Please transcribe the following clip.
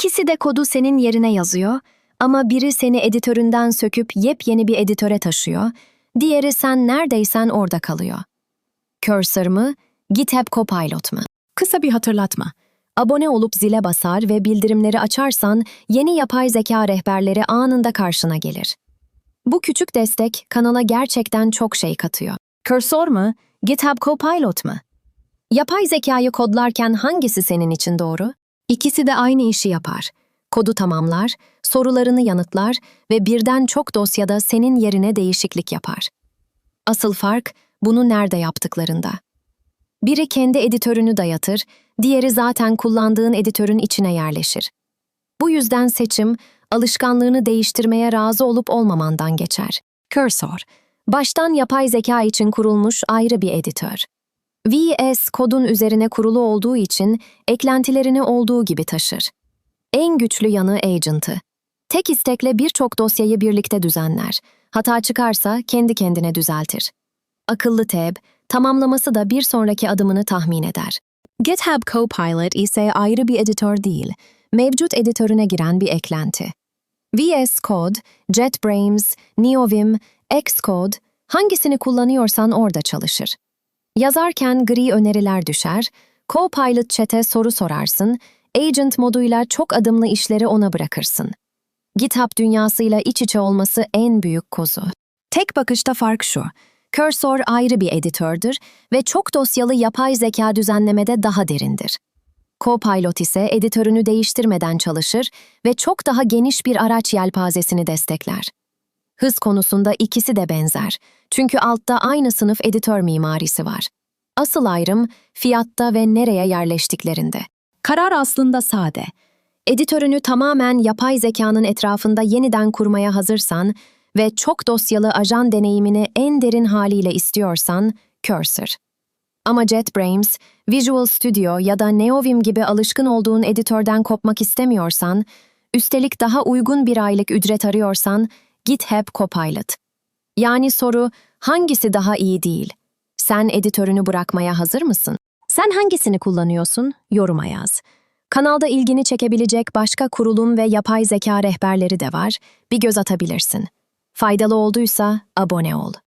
İkisi de kodu senin yerine yazıyor ama biri seni editöründen söküp yepyeni bir editöre taşıyor, diğeri sen neredeysen orada kalıyor. Cursor mı, GitHub Copilot mu? Kısa bir hatırlatma. Abone olup zile basar ve bildirimleri açarsan yeni yapay zeka rehberleri anında karşına gelir. Bu küçük destek kanala gerçekten çok şey katıyor. Cursor mu, GitHub Copilot mu? Yapay zekayı kodlarken hangisi senin için doğru? İkisi de aynı işi yapar. Kodu tamamlar, sorularını yanıtlar ve birden çok dosyada senin yerine değişiklik yapar. Asıl fark bunu nerede yaptıklarında. Biri kendi editörünü dayatır, diğeri zaten kullandığın editörün içine yerleşir. Bu yüzden seçim, alışkanlığını değiştirmeye razı olup olmamandan geçer. Cursor, baştan yapay zeka için kurulmuş ayrı bir editör. VS kodun üzerine kurulu olduğu için eklentilerini olduğu gibi taşır. En güçlü yanı agent'ı. Tek istekle birçok dosyayı birlikte düzenler. Hata çıkarsa kendi kendine düzeltir. Akıllı tab, tamamlaması da bir sonraki adımını tahmin eder. GitHub Copilot ise ayrı bir editör değil, mevcut editörüne giren bir eklenti. VS Code, JetBrains, NeoVim, Xcode, hangisini kullanıyorsan orada çalışır. Yazarken gri öneriler düşer, Copilot chat'e soru sorarsın, Agent moduyla çok adımlı işleri ona bırakırsın. GitHub dünyasıyla iç içe olması en büyük kozu. Tek bakışta fark şu: Cursor ayrı bir editördür ve çok dosyalı yapay zeka düzenlemede daha derindir. Copilot ise editörünü değiştirmeden çalışır ve çok daha geniş bir araç yelpazesini destekler. Hız konusunda ikisi de benzer. Çünkü altta aynı sınıf editör mimarisi var. Asıl ayrım fiyatta ve nereye yerleştiklerinde. Karar aslında sade. Editörünü tamamen yapay zekanın etrafında yeniden kurmaya hazırsan ve çok dosyalı ajan deneyimini en derin haliyle istiyorsan, Cursor. Ama JetBrains, Visual Studio ya da NeoVim gibi alışkın olduğun editörden kopmak istemiyorsan, üstelik daha uygun bir aylık ücret arıyorsan, GitHub Copilot. Yani soru, hangisi daha iyi değil? Sen editörünü bırakmaya hazır mısın? Sen hangisini kullanıyorsun? Yoruma yaz. Kanalda ilgini çekebilecek başka kurulum ve yapay zeka rehberleri de var. Bir göz atabilirsin. Faydalı olduysa abone ol.